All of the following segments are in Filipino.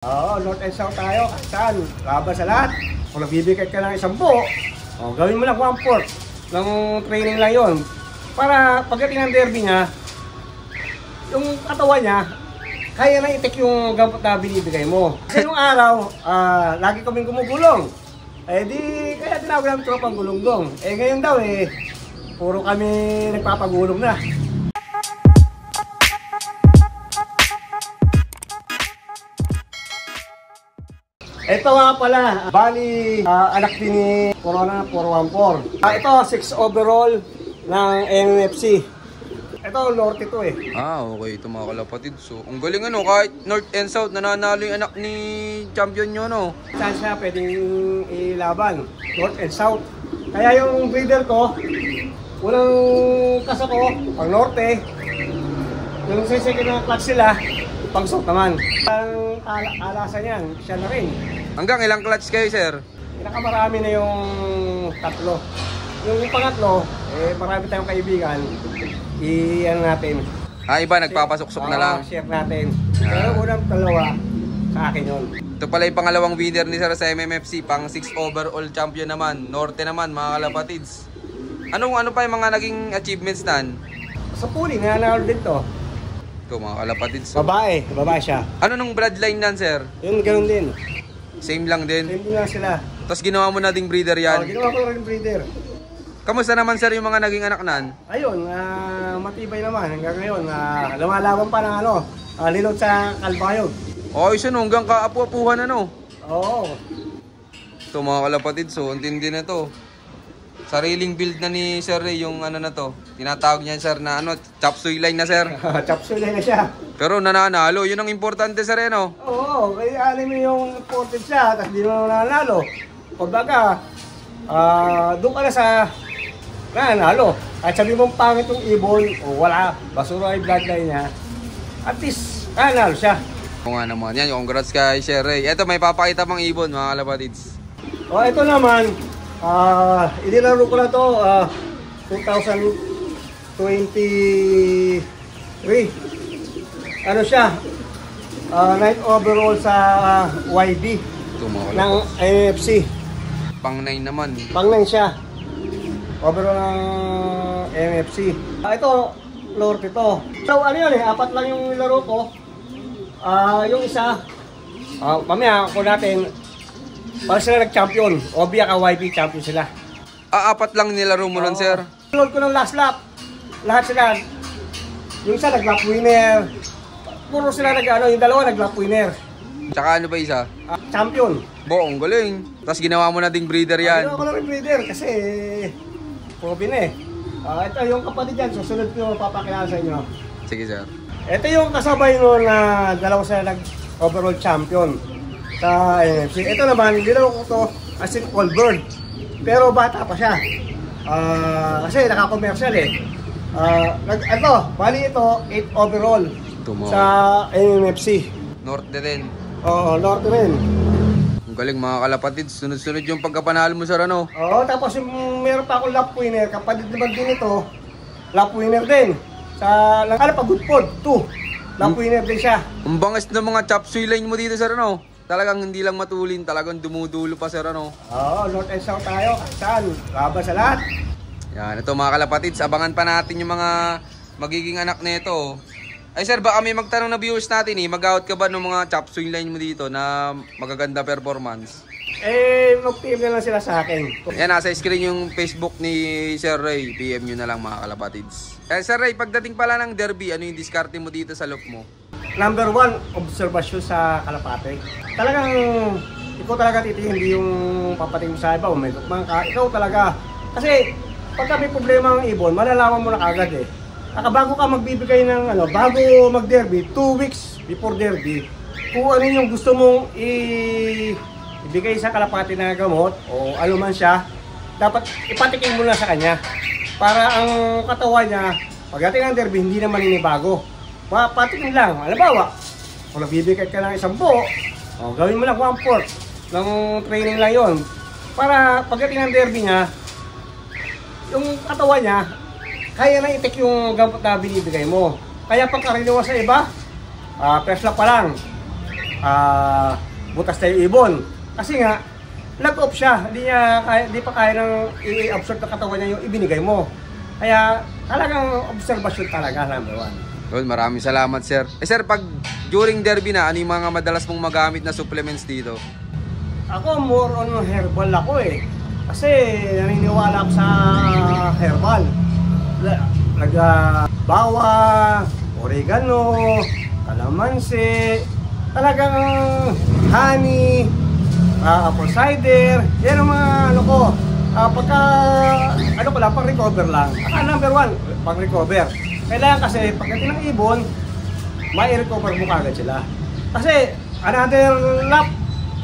Oo, North and South tayo. Saan? Laban sa lahat. Kung nagbibigay ka ng 10, gawin mo lang 1/4 ng training lang yon. Para pagdating ng derby niya, yung katawan niya, kaya na itik yung gamot na binibigay mo. Kasi yung araw, lagi kaming gumugulong. Eh di, kaya tinawag namin tropang gulong-dong. Eh ngayon daw puro kami nagpapagulong na. Ito nga pala, bali anak din ni Corona 414. Ito 6 overall ng MMFC. Ito Norte to eh. Okay ito mga kalapatid. So, ang galing kahit North and South nananalo yung anak ni champion nyo Saan siya pwedeng ilaban? North and South. Kaya yung breeder ko, unang kasa ko, pang Norte. Yung second na clutch sila, pang South naman. Ang alasan yan, siya na rin. Hanggang ilang clutch kayo, sir? Pinakamarami na yung tatlo. Yung pangatlo, marami tayong kaibigan. I-ano natin. Iba, nagpapasuksok na lang. Share natin. Pero unang dalawa, sa akin yun. Ito pala yung pangalawang winner ni sir sa MMFC. Pang 6 overall champion naman. Norte naman, mga kalapatids. Ano pa yung mga naging achievements nan? Sa puli, nananalo din to. Ito mga kalapatids. Babae siya. Ano nung bloodline nan, sir? Yun, ganun din. Same lang din? Same din lang sila. Tapos ginawa mo na ding breeder yan? Ginawa ko rin breeder. Kamusta naman sir yung mga naging anak nan? Ayun, matibay naman hanggang ngayon. Lumalaban pa ng lilot sa Kalbayog. Isa hanggang kaapu-apuhan Oo. Ito mga kalapatid, so intindi na to. Sariling build na ni Sir Ray yung na to. Tinatawag niya sir na chop suey line na sir. Chop suey line na siya. Pero nananalo, yun ang importante sir Oo, kaya alam mo yung important siya, tapos di mo nanalo. Kumbaga, doon ka na sa nanalo. At sabi mong pangit yung ibon, wala, basura yung bloodline niya. At least, nanalo siya. Oo nga naman, yan, congrats kay Sir Ray. Ito, may papakita pang ibon mga kalapatids. Ito naman, inilaro ko na to 2023. Ano siya? 9 overall sa YB ng MFC. Pang 9 naman. Pang 9 siya. Overall ng MFC. Ito, Lord ito. So ano yun apat lang yung nilaro ko. Yung isa, mamaya ako natin, para sila nag-champion. Obia ka YB champion sila. Apat lang nilaro mo lang sir? Load ko ng last lap. Lahat sila. Yung isa nag-lap winner. Puro sila yung dalawa nag-lap winner. Tsaka ano ba isa? Champion. Ang galing. Tapos ginawa mo na ding breeder yan. Ginawa ko na rin breeder kasi probe na ito yung kapatid yan. Susunod ko papakilala sa inyo. Sige sir. Ito yung kasabay nun na dalawa sila nag-overall champion sa NFC. Ito naman, nilaro ko to as in all bird. Pero bata pa siya. Kasi naka-commercial bali ito 8 overall sa NFC. Norte din. Oo, Norte rin. Ang galing mga kalapatid. Sunod-sunod yung pagkapanalo mo sir Oo, tapos yung meron pa akong lap winner. Kapatid naman din ito, lap winner din. Sa pa good food, 2. Lap winner din siya. Ang bangas ng mga chop suey line mo dito sir Talagang hindi lang matulin, talagang dumudulo pa sir Oo, North and South tayo. Saan? Laban sa lahat. Yan, ito mga kalapatids, abangan pa natin yung mga magiging anak nito. Ay sir, baka may magtanong na viewers natin mag-out ka ba ng mga chop suey line mo dito na magaganda performance? Mag-PM na lang sila sa akin. Yan, nasa screen yung Facebook ni Sir Ray. PM nyo na lang mga kalapatids. Sir Ray, pagdating pala ng derby, ano yung diskarte mo dito sa loop mo? Number 1, observasyon sa kalapate. Talagang, ikaw talaga titingin, hindi yung papating sa iba, may lukmang ka. Ikaw talaga. Kasi, pagka may problema ng ibon, malalaman mo na kagad Bago ka magbibigay ng bago mag-derby, 2 weeks before derby, kung ano yung gusto mong ibigay sa kalapati na gamot o ano man siya, dapat ipatikin mo na sa kanya para ang katawan niya pagdating ng derby hindi na maninibago. Patikin lang. Halimbawa, kung nagbibigay ka ng 10, gawin mo lang 1/4 ng training lang yon. Para pagdating ng derby niya, yung katawan niya kaya na itik yung gamot na binibigay mo. Kaya pagkaraniwan sa iba, first lap pa lang, butas na yung ibon. Kasi nga, nag-off siya. Hindi pa kaya nang i-absorb ng katawan niya yung ibinigay mo. Kaya talagang observation talaga, number 1. Yun, maraming salamat, sir. Sir, pag during derby na, ano yung mga madalas mong magamit na supplements dito? Ako, more on herbal ako eh. Kasi naniniwala ako sa herbal. Bawa, oregano, kalamansi, talagang honey, apple cider. Yan ang mga ano ko. Pagka, ano ko lang, pang-recover lang. Number 1, pang-recover. Kailangan kasi, pagdating ng ibon, mai-recover mo kagad sila. Kasi, another lap,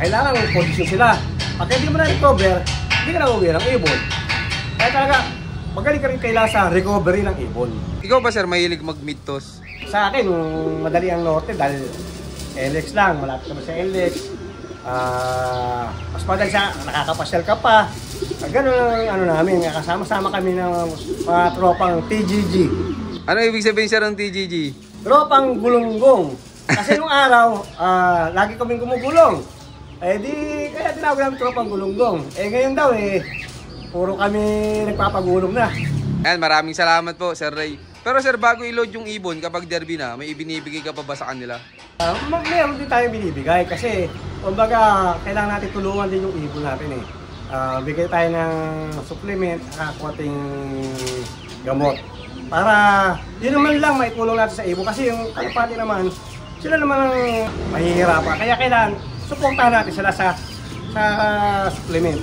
kailangan condition sila. Pag hindi mo na-recover, hindi ka na uwi ng ibon. Kaya talaga, magaling ka rin kailangan sa recovery ng ibon. Ikaw ba, sir, mahilig mag-mid-toss? Sa akin, madali ang norte dahil LX lang, malapit naman sa LX. Mas madali siya, nakakapasyal ka pa. Ganun ang ano namin, kasama-sama kami ng mga tropang TGG. Ano ibig sabihin, sir, ng TGG? Tropang gulunggong. Kasi nung araw, lagi kaming gumugulong. Kaya tinawag namin tropang gulunggong. Ngayon daw puro kami nagpapagulong na. Ayan, maraming salamat po, Sir Ray. Pero sir, bago i-load yung ibon kapag derby na, may ibinibigay ka pa ba sa kanila? Meron din tayo binibigay kasi kumbaga kailangan natin tulungan din yung ibon natin bigay tayo ng supplement at konting gamot para yun naman lang maitulong natin sa ibon kasi yung kalapati naman sila naman ang mahihirapan kaya kailangan suportahan natin sila sa supplement.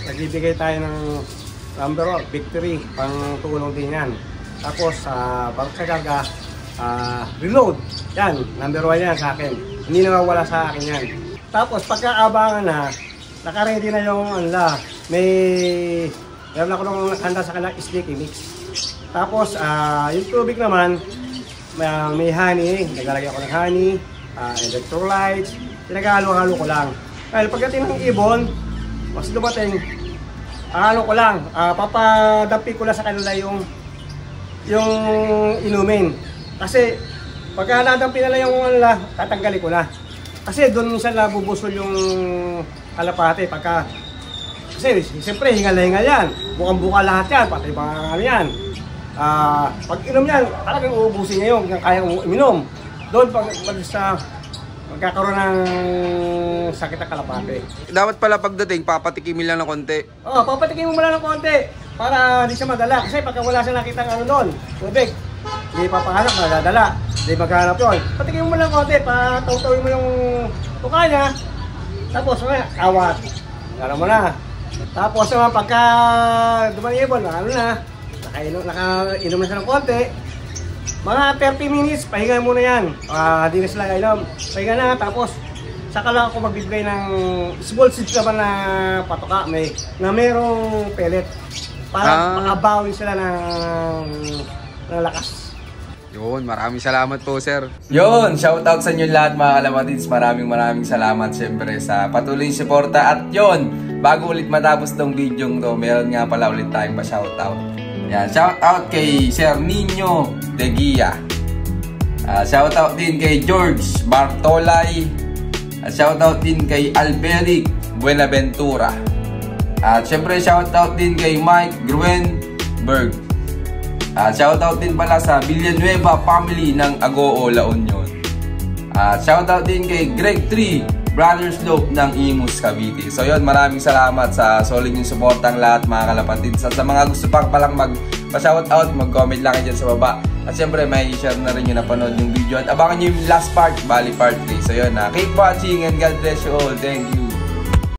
Nagbibigay tayo ng number 1, victory, pang tulong din yan. Tapos bago sa gaga, reload. Yan, number 1 yan sa akin. Hindi nawawala sa akin yan. Tapos pagkaabangan na, nakaready na yung meron ako nung nakahanda sa kanila, sticky mix. Tapos yung tubig naman, may honey, naglalagay ako ng honey, electrolytes, pinag-halo-halo ko lang. Dahil pagdating ng ibon, mas dumating, ano ko lang, papadampi ko lang sa kanila yung inumin. Kasi pagka nadampi na lang yung tatanggalin ko na. Kasi doon minsan nabubusol yung kalapate kasi siyempre hingal na hingal yan. Bukang-buka lahat yan, pati mga ano yan. Pag inom yan, talagang uubusin niya yung kaya uminom. Doon magkakaroon ng sakit ng kalapate. Dapat pala pagdating, papatikimin lang ng konti. Oo, papatikimin mo lang ng konti para hindi siya madala. Kasi pagka wala siya nakita ng ano doon, tubig, hindi papahanap, madadala. Hindi maghanap yun. Patikimin mo lang ng konti, patawtawin mo yung tuka niya. Tapos awat. Alam mo na. Tapos naman pagka dumang ibon, nakainom na siya ng konti. Mga 30 minutes, pahinga muna yan. Di na sila inom. Pahinga na, tapos saka lang ako magbibigay ng small seeds naman na patoka na merong pellet para makabawin sila ng lakas. Yun, maraming salamat po, sir. Yun, shoutout sa inyo lahat mga kalapatids. Maraming salamat siyempre sa patuloy suporta. At yun, bago ulit matapos tong video to, meron nga pala ulit tayong pa-shoutout. Yan, shoutout kay Sir Nino De Guia. Shoutout din kay George Bartolay. Shoutout din kay Alberic Buenaventura. At syempre shoutout din kay Mike Gruenberg. Shoutout din pala sa Villanueva family ng Agoo, La Union. Shoutout din kay Greg 3 Brother Slope ng Imus, Cavite. So yun, maraming salamat sa solid yung supportang lahat mga kalapatids. At sa mga gusto pa palang mag-shoutout, mag-comment lang dyan sa baba. At syempre may share na rin yung napanood yung video. At abangan nyo yung last part, bali part 3. So yun, keep watching and God bless you all. Thank you.